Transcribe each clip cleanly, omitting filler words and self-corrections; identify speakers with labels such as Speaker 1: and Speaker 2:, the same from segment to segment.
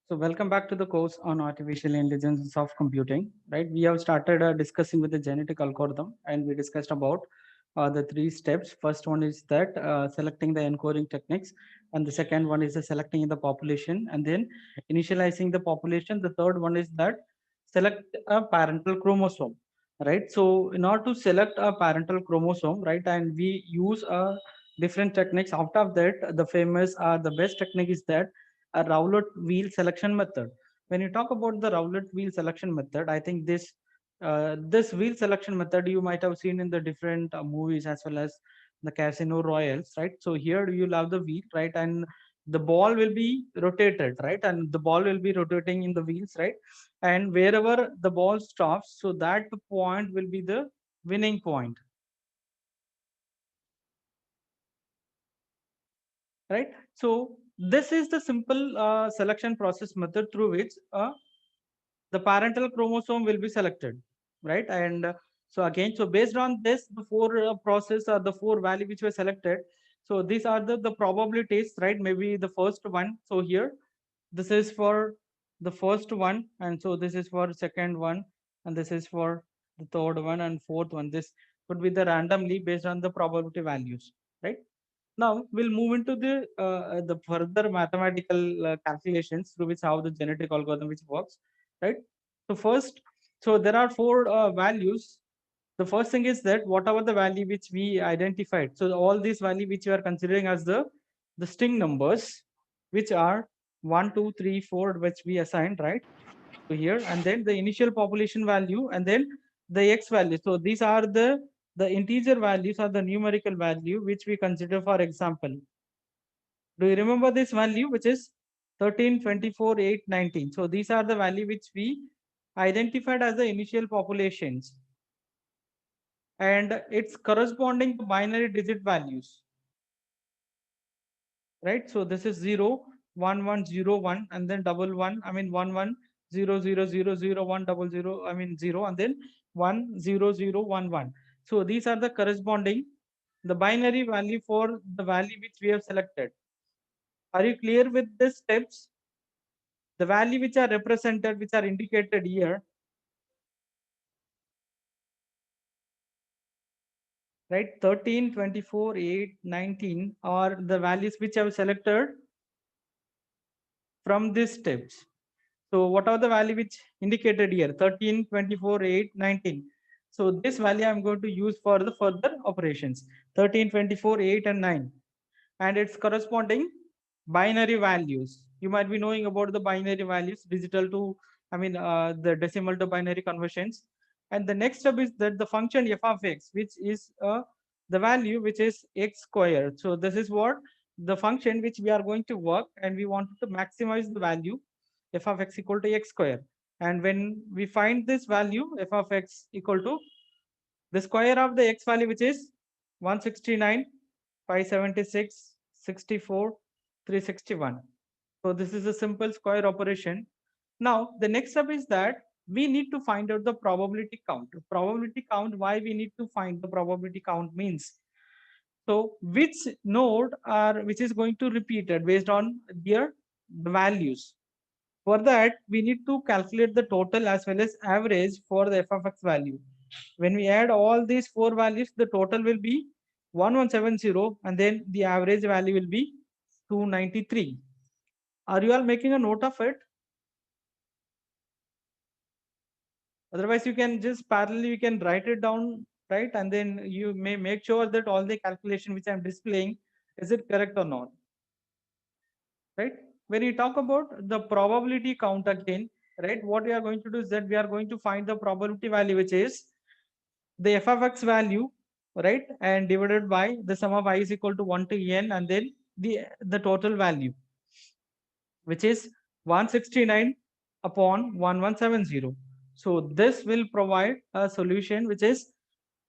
Speaker 1: So welcome back to the course on artificial intelligence and soft computing. Right, we have started discussing with the genetic algorithm, and we discussed about the three steps. First one is that selecting the encoding techniques, and the second one is the selecting the population, and then initializing the population. The third one is that select a parental chromosome. Right. So in order to select a parental chromosome, right, and we use different techniques. Out of that, the famous the best technique is that a Rowlett wheel selection method. When you talk about the Rowlett wheel selection method, I think this wheel selection method you might have seen in the different movies as well as the Casino Royals, right? So here you'll have the wheel, right, and the ball will be rotated, right, and the ball will be rotating in the wheels, right, and wherever the ball stops, so that point will be the winning point, right? So this is the simple selection process method through which the parental chromosome will be selected, right? And so again, so based on this, the four process or the four value which were selected. So these are the probabilities, right? Maybe the first one. So here, this is for the first one, and so this is for second one, and this is for the third one and fourth one. This would be the randomly based on the probability values, right? Now we'll move into the further mathematical calculations through which how the genetic algorithm which works, right? So first, so there are four values. The first thing is that whatever the value which we identified, so all these value which you are considering as the string numbers, which are 1, 2, 3, 4, which we assigned, right? So here, and then the initial population value, and then the x value. So these are the integer values or the numerical value which we consider. For example, do you remember this value which is 13, 24, 8, 19? So these are the value which we identified as the initial populations, and its corresponding to binary digit values, right? So this is 0, 1, 1, 0, 1, and then double 1, I mean 1, 1, 0, 0, 0, 0, 1, double 0, I mean 0, and then 1, 0, 0, 1, 1. So these are the corresponding the binary value for the value which we have selected. Are you clear with these steps? The value which are represented, which are indicated here, right? 13, 24, 8, 19 are the values which I have selected from these steps. So what are the value which indicated here? 13, 24, 8, 19. So this value I'm going to use for the further operations. 13, 24, 8, and 9. And its corresponding binary values. You might be knowing about the binary values, digital to, the decimal to binary conversions. And the next step is that the function f of x, which is the value which is x squared. So this is what the function which we are going to work, and we want to maximize the value f of x equal to x square. And when we find this value f of x equal to the square of the x value, which is 169, 576, 64, 361. So this is a simple square operation. Now the next step is that we need to find out the probability count. Probability count, why we need to find the probability count means, so which node are which is going to repeat it based on their values. For that, we need to calculate the total as well as average for the f of x value. When we add all these four values, the total will be 1170, and then the average value will be 293. Are you all making a note of it? Otherwise, you can just parallelly you can write it down, right? And then you may make sure that all the calculation which I'm displaying, is it correct or not, right? When you talk about the probability count again, right, what we are going to do is that we are going to find the probability value, which is the f of x value, right, and divided by the sum of I is equal to 1 to n, and then the total value, which is 169 upon 1170. So this will provide a solution which is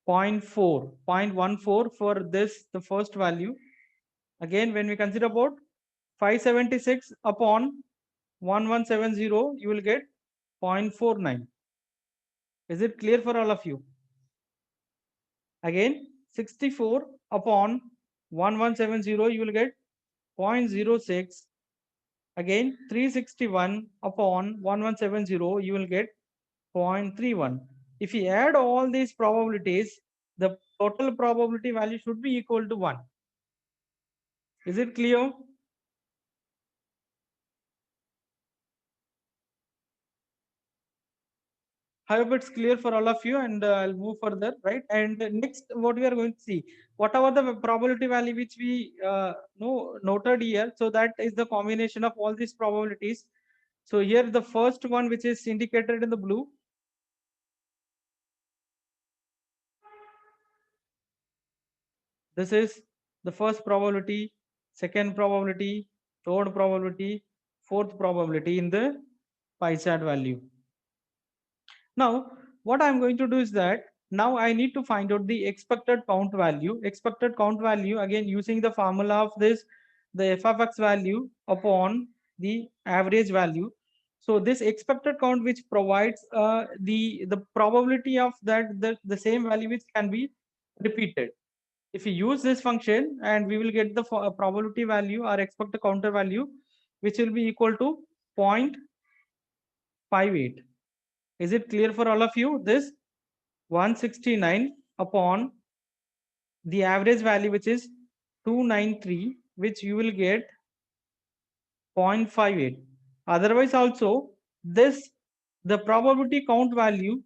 Speaker 1: 0.14 for this the first value. Again, when we consider about 576 upon 1170, you will get 0.49. Is it clear for all of you? Again, 64 upon 1170, you will get 0.06. Again, 361 upon 1170, you will get 0.31. If you add all these probabilities, the total probability value should be equal to 1. Is it clear? I hope it's clear for all of you, and I'll move further, right? And next, what we are going to see, whatever the probability value which we noted here, so that is the combination of all these probabilities. So here the first one, which is indicated in the blue, this is the first probability, second probability, third probability, fourth probability in the pie chart value. Now, what I'm going to do is that now I need to find out the expected count value. Expected count value, again using the formula of this, the f of x value upon the average value. So this expected count, which provides the probability of that the same value which can be repeated. If we use this function, and we will get the probability value or expected counter value, which will be equal to 0.58. Is it clear for all of you? This 169 upon the average value, which is 293, which you will get 0.58. Otherwise also, this the probability count value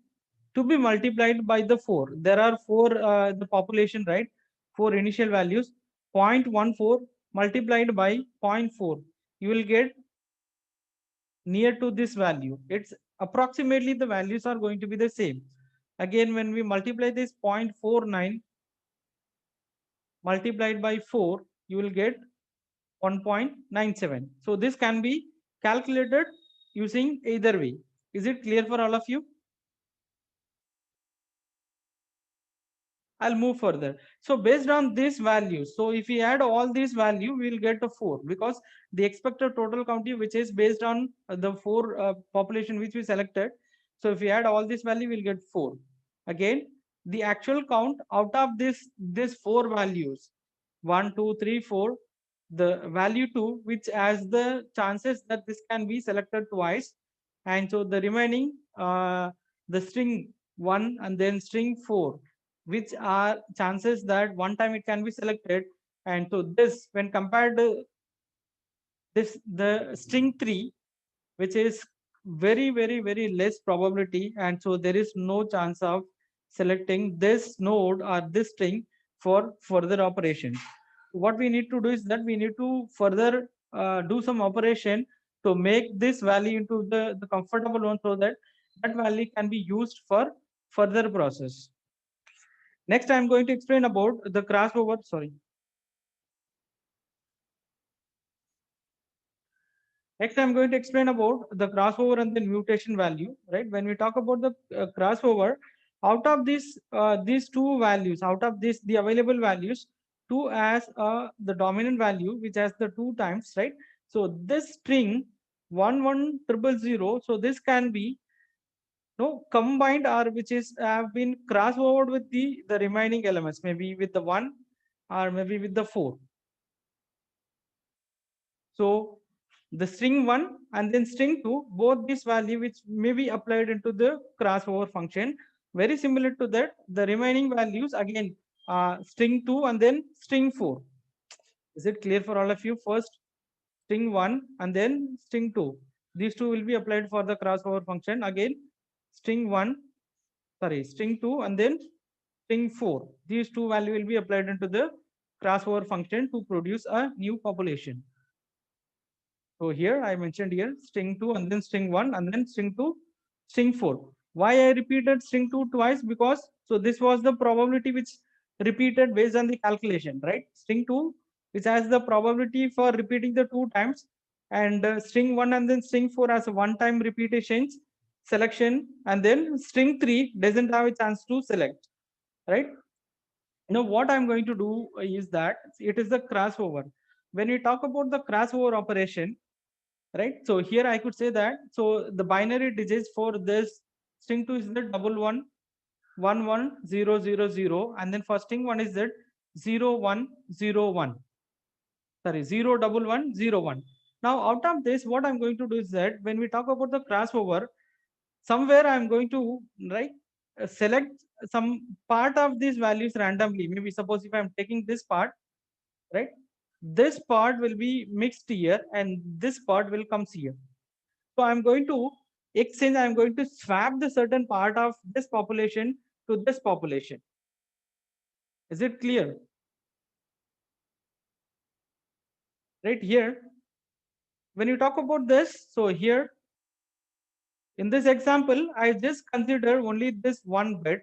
Speaker 1: to be multiplied by the 4. There are 4 the population, right? 4 initial values. 0.14 multiplied by 0.4. You will get near to this value. It's approximately the values are going to be the same. Again, when we multiply this 0.49 multiplied by 4, you will get 1.97. So this can be calculated using either way. Is it clear for all of you? I'll move further. So based on these values, so if we add all these value, we will get a 4, because the expected total count, which is based on the 4 population which we selected. So if we add all this value, we'll get 4. Again, the actual count out of this 4 values, 1, 2, 3, 4, the value 2, which has the chances that this can be selected twice, and so the remaining the string 1 and then string 4, which are chances that one time it can be selected. And so this, when compared to this, the string 3, which is very less probability, and so there is no chance of selecting this node or this string for further operation. What we need to do is that we need to further do some operation to make this value into the comfortable one, so that that value can be used for further process. Next, I'm going to explain about the crossover. Sorry. Next, I'm going to explain about the crossover and the mutation value. Right? When we talk about the crossover, out of these two values, out of this the available values, two has the dominant value, which has the 2 times, right? So this string 11000. So this can be combined, or which is have been crossover with the remaining elements, maybe with the 1 or maybe with the 4. So the string 1 and then string 2, both this value which may be applied into the crossover function. Very similar to that, the remaining values again string 2 and then string 4. Is it clear for all of you? First string 1 and then string 2. These two will be applied for the crossover function. Again string 1, sorry, string 2 and then string 4. These two value will be applied into the crossover function to produce a new population. So here I mentioned here string 2 and then string 1 and then string 2, string 4. Why I repeated string 2 twice? Because so this was the probability which repeated based on the calculation, right? String 2, which has the probability for repeating the 2 times, and string 1 and then string 4 has a one-time repetitions selection, and then string 3 doesn't have a chance to select, right? Now what I'm going to do is that it is the crossover. When we talk about the crossover operation, right? So here I could say that, so the binary digits for this string 2 is the 111000, and then first string 1 is that 0101. Sorry, 01101. Now, out of this, what I'm going to do is that when we talk about the crossover, somewhere I'm going to right select some part of these values randomly. Maybe suppose if I'm taking this part, right, this part will be mixed here and this part will comes here. So I'm going to exchange, I'm going to swap the certain part of this population to this population. Is it clear? Right here, when you talk about this, so here in this example, I just consider only this one bit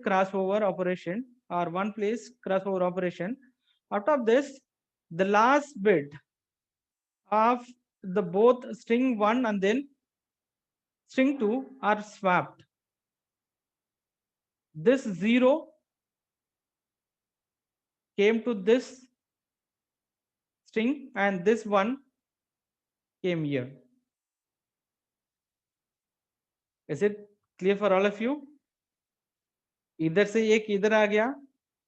Speaker 1: crossover operation or one place crossover operation. Out of this, the last bit of the both string 1 and then string 2 are swapped. This 0 came to this string and this one came here. Is it clear for all of you? इधर से एक इधर आ गया,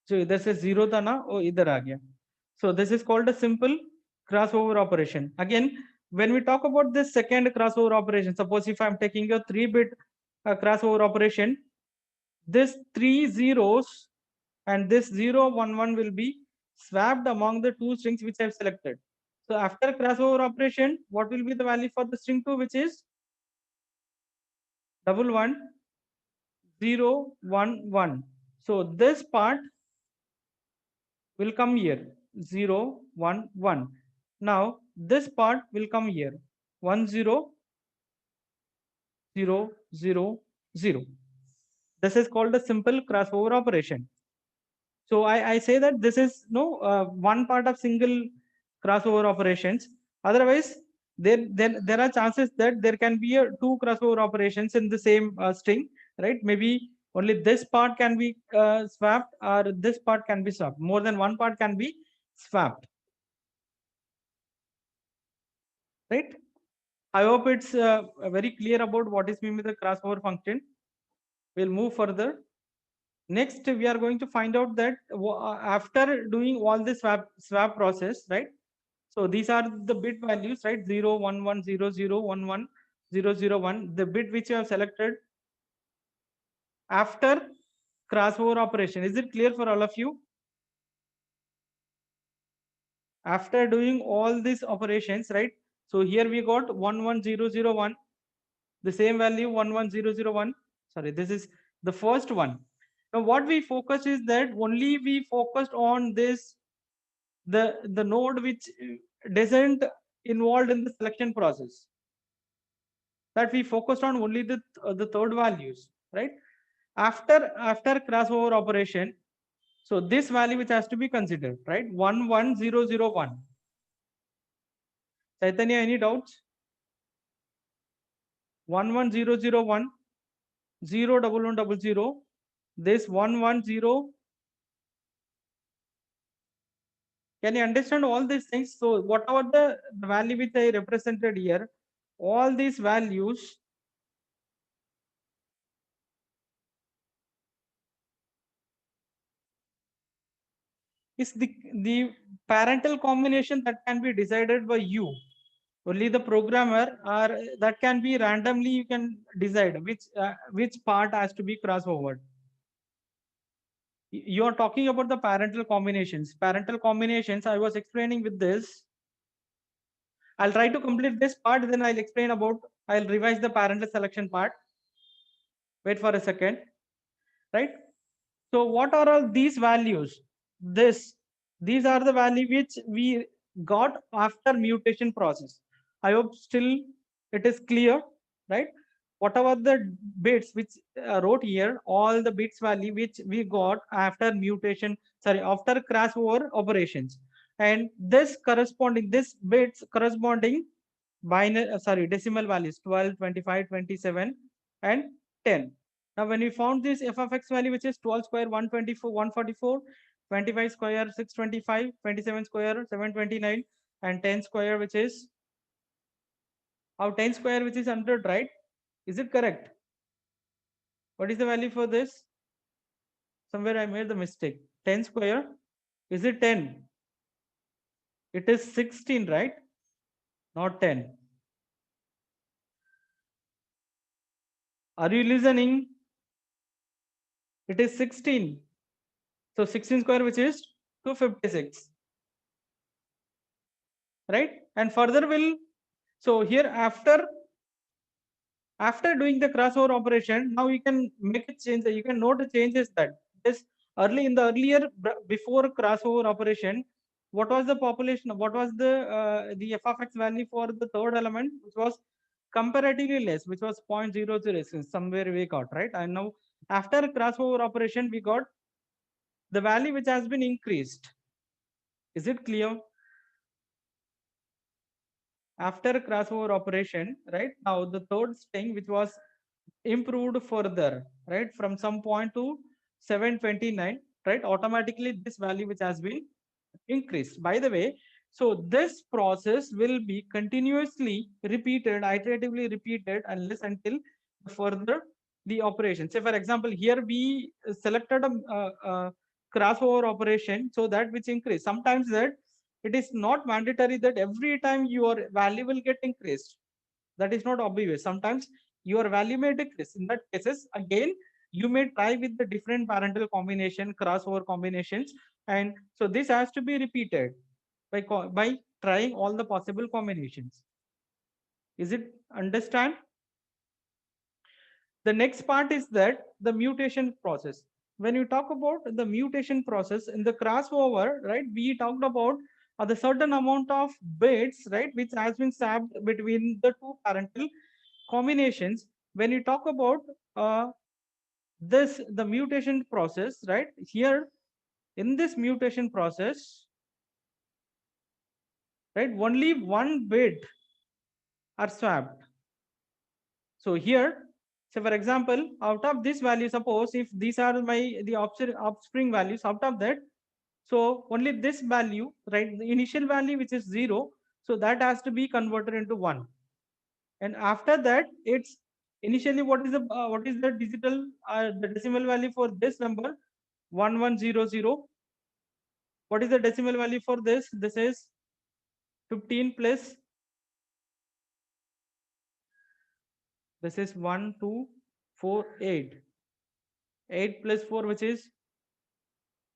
Speaker 1: जो इधर से 0 था ना वो इधर आ गया. So this is called a simple crossover operation. Again, when we talk about this second crossover operation, suppose if I'm taking a 3-bit crossover operation, this 3 zeros and this 0 1 1 will be swapped among the two strings which I've selected. So after crossover operation, what will be the value for the string 2, which is 1 1 0 1 1. So this part will come here 0 1 1. Now this part will come here 1 0 0 0 0. This is called a simple crossover operation. So I say that this is no one part of single crossover operations. Otherwise, there are chances that there can be two crossover operations in the same string, right? Maybe only this part can be swapped or this part can be swapped. More than one part can be swapped, right? I hope it's very clear about what is meant with the crossover function. We'll move further. Next, we are going to find out that after doing all this swap process, right? So these are the bit values, right? 0 1 1 0 0 1 1 0 0 1. The bit which you have selected after crossover operation. Is it clear for all of you? After doing all these operations, right? So here we got 1 1 0 0 1. The same value 1 1 0 0 1. Sorry, this is the first one. Now what we focus is that only we focused on this the node which doesn't involved in the selection process, that we focused on only the third values, right? After crossover operation, so this value which has to be considered, right? 1 1 0 0 1. Chaitanya, any doubts? 1 1 0 0 1 0 1 1 0 0. This 1 1 0. Can you understand all these things? So whatever the value which I represented here, all these values is the parental combination that can be decided by you. Only the programmer, or that can be randomly you can decide which part has to be crossover. You are talking about the parental combinations. Parental combinations, I was explaining with this. I'll try to complete this part, then I'll explain about, I'll revise the parental selection part. Wait for a second, right? So what are all these values? These are the value which we got after mutation process. I hope still it is clear, right? Whatever the bits which wrote here, all the bits value which we got after mutation, sorry, after crossover operations, and this bits corresponding binary, decimal values 12, 25, 27, and 10. Now, when we found this f of x value, which is 12 square 124, 144, 25 square 625, 27 square 729, and 10 square, which is 10 square, which is 100, right? Is it correct? What is the value for this? Somewhere I made the mistake. 10 square, is it 10? It is 16, right? Not 10. Are you listening? It is 16. So 16 square, which is 256. Right? And further will, so here after doing the crossover operation, now you can make a change. You can note the changes that this earlier before crossover operation, what was the population? What was the f of x value for the third element, which was comparatively less, which was 0.006, somewhere we got, right? And now after crossover operation, we got the value which has been increased. Is it clear? After crossover operation, right? Now the third string, which was improved further, right? From some point to 729, right? Automatically this value which has been increased. By the way, so this process will be continuously repeated, iteratively repeated unless until further the operation. Say for example, here we selected a crossover operation, so that which increase. Sometimes that it is not mandatory that every time your value will get increased. That is not obvious. Sometimes your value may decrease. In that cases, again, you may try with the different parental combination, crossover combinations, and so this has to be repeated by trying all the possible combinations. Is it understand? The next part is that the mutation process. When you talk about the mutation process in the crossover, right, we talked about the certain amount of bits, right, which has been swapped between the two parental combinations. When you talk about the mutation process, right, here in this mutation process, right, only one bit are swapped. So here, say for example, out of this value, suppose if these are the offspring values, out of that, so only this value, right, the initial value which is 0, so that has to be converted into 1. And after that, it's initially what is the the decimal value for this number? 1100. What is the decimal value for this? This is 15 plus, this is 1 2 4 8. 8 plus 4, which is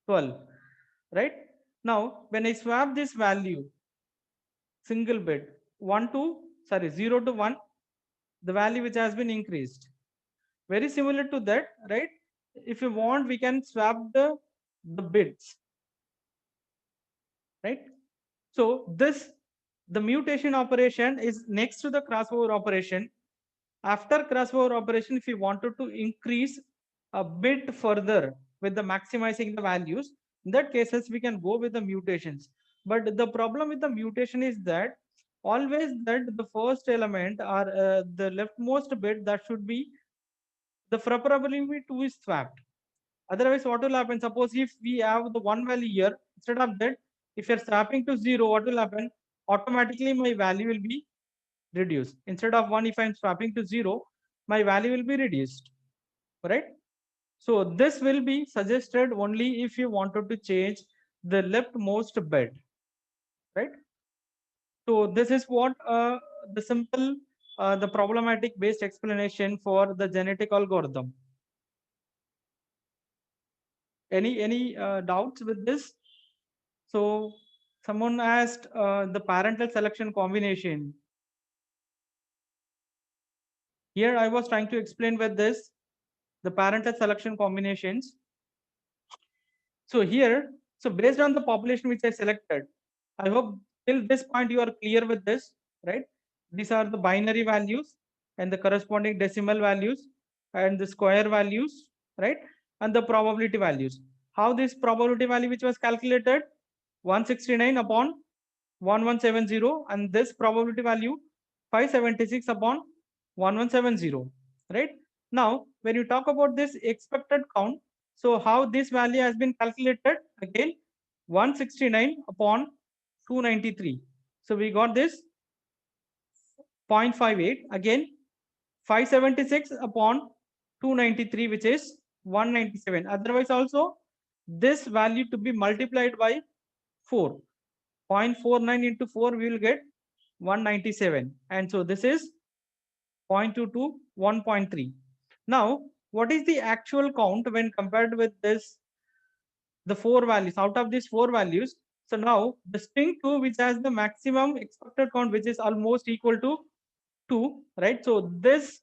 Speaker 1: 12, right? Now when I swap this value, single bit, 0 to 1, the value which has been increased. Very similar to that, right? If you want, we can swap the bits, right? So the mutation operation is next to the crossover operation. After crossover operation, if you wanted to increase a bit further with the maximizing the values, in that cases we can go with the mutations. But the problem with the mutation is that always that the first element or the leftmost bit, that should be the probability 2 is swapped. Otherwise, what will happen? Suppose if we have the one value here, instead of that, if you're swapping to 0, what will happen? Automatically, my value will be reduced. Instead of 1, if I'm swapping to 0, my value will be reduced. Right? So this will be suggested only if you wanted to change the leftmost bit. Right? So this is what the simple, the problematic based explanation for the genetic algorithm. Any doubts with this? So someone asked the parental selection combination. Here I was trying to explain with this, the parental selection combinations. So here, so based on the population which I selected, I hope till this point you are clear with this, right? These are the binary values and the corresponding decimal values and the square values, right? And the probability values. How this probability value which was calculated? 169 upon 1170, and this probability value 576 upon 1170, right? Now when you talk about this expected count, so how this value has been calculated? Again, 169 upon 293, so we got this 0.58. Again, 576 upon 293, which is 197. Otherwise also this value to be multiplied by 4. 0.49 into 4, we will get 197. And so this is 0.2 to 1.3. Now, what is the actual count when compared with this, the four values? Out of these four values, so now the string 2, which has the maximum expected count, which is almost equal to 2, right? So this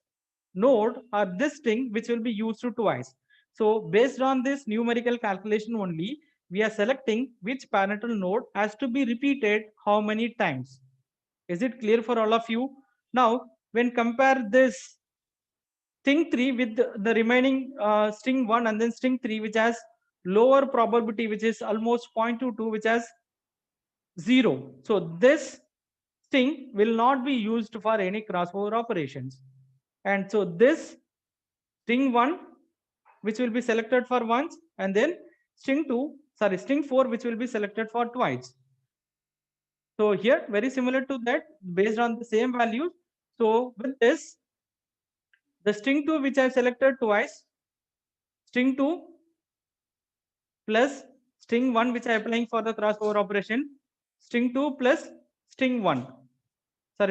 Speaker 1: node or this string which will be used to twice. So based on this numerical calculation only, we are selecting which parental node has to be repeated how many times. Is it clear for all of you? Now, when compare this string 3 with the remaining string 1 and then string 3, which has lower probability, which is almost 0.22, which has 0. So this string will not be used for any crossover operations. And so this string 1, which will be selected for once, and then string 4, which will be selected for twice. So here, very similar to that, based on the same values. So with this, the string 2, which I selected twice, string 2 plus string 1, which I am applying for the crossover operation, string 2 plus string 1,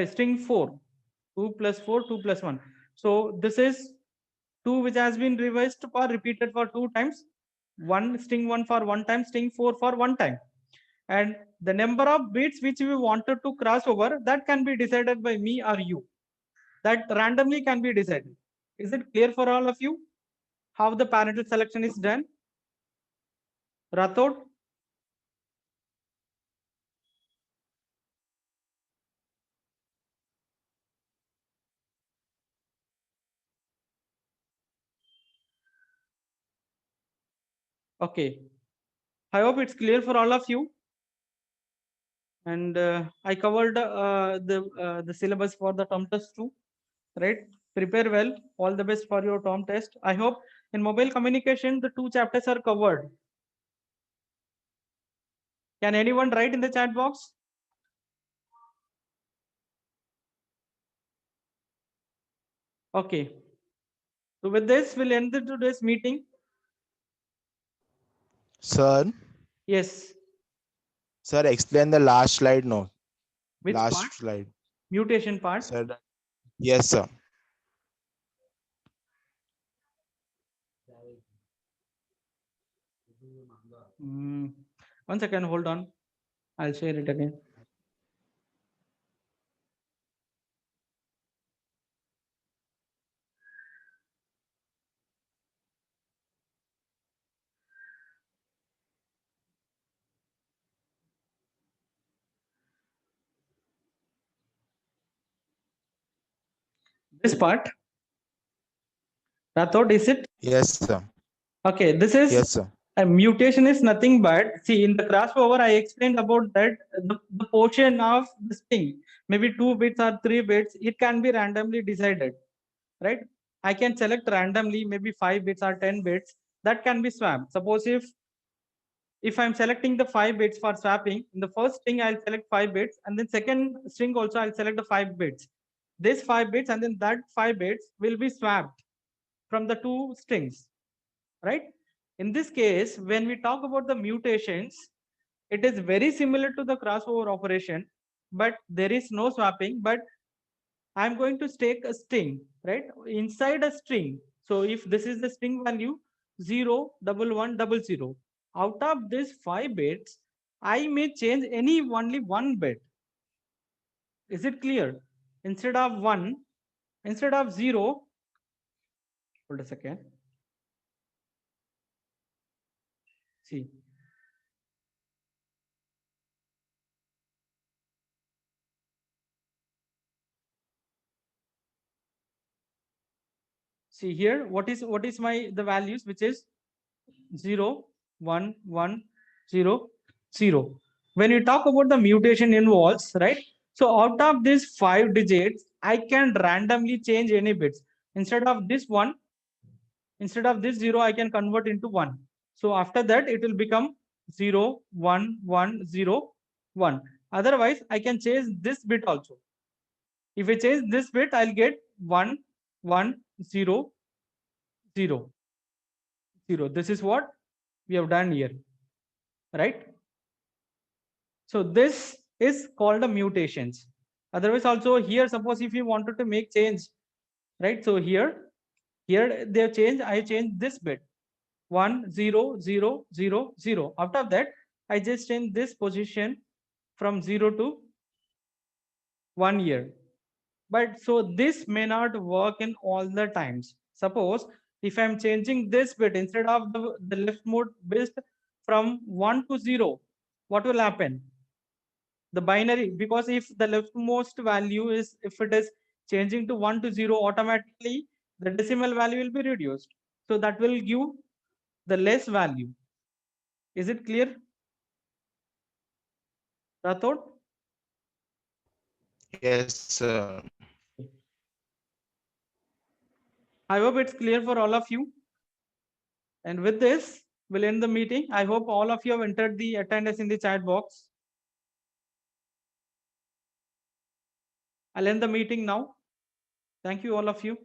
Speaker 1: string 4, 2 plus 4, 2 plus 1. So this is 2, which has been revised for repeated for 2 times, string 1 for 1 time, string 4 for 1 time. And the number of bits which we wanted to cross over, that can be decided by me or you. That randomly can be decided. Is it clear for all of you how the parental selection is done? Rathod? Okay. I hope it's clear for all of you. And I covered the syllabus for the term test too, right? Prepare well. All the best for your term test. I hope in mobile communication, the 2 chapters are covered. Can anyone write in the chat box? Okay. So with this, we'll end today's meeting.
Speaker 2: Sir,
Speaker 1: Yes.
Speaker 2: sir, explain the last slide. No,
Speaker 1: Which
Speaker 2: last
Speaker 1: part?
Speaker 2: slide.
Speaker 1: Mutation part.
Speaker 2: Sir, yes, sir.
Speaker 1: Mm. 1 second, hold on. I'll share it again. This part. Rathod, is it?
Speaker 2: Yes, sir.
Speaker 1: Okay, this is
Speaker 2: Yes, sir.
Speaker 1: a mutation is nothing but, see, in the crossover, I explained about that the portion of the string, maybe 2 bits or 3 bits, it can be randomly decided, right? I can select randomly, maybe 5 bits or 10 bits, that can be swapped. Suppose if I'm selecting the 5 bits for swapping, in the first string, I'll select 5 bits, and then second string also, I'll select the 5 bits. This 5 bits and then that 5 bits will be swapped from the 2 strings, right? In this case, when we talk about the mutations, it is very similar to the crossover operation, but there is no swapping, but I'm going to take a string, right? Inside a string. So if this is the string value 0, 1100, out of this 5 bits, I may change only 1 bit. Is it clear? Instead of 1, instead of 0, hold a second. See. See here, what is my the values, which is 0, 1, 1, 0, 0. When you talk about the mutation involves, right? So out of these 5 digits, I can randomly change any bits. Instead of this 1, instead of this 0, I can convert into 1. So after that, it will become 0, 1, 1, 0, 1. Otherwise, I can change this bit also. If I change this bit, I'll get 1, 1, 0, 0, 0. This is what we have done here, right? So this is called a mutations. Otherwise also here, suppose if you wanted to make change, right? So here they have changed, I changed this bit 1 0 0 0 0. After that, I just change this position from 0 to 1 year. But so this may not work in all the times. Suppose if I'm changing this bit instead of the leftmost bit from 1 to 0, what will happen? The binary, because if the leftmost value is, if it is changing to 1 to 0, automatically the decimal value will be reduced. So that will give the less value. Is it clear, Rathod?
Speaker 2: Yes, sir.
Speaker 1: I hope it's clear for all of you. And with this, we'll end the meeting. I hope all of you have entered the attendance in the chat box. I'll end the meeting now. Thank you, all of you.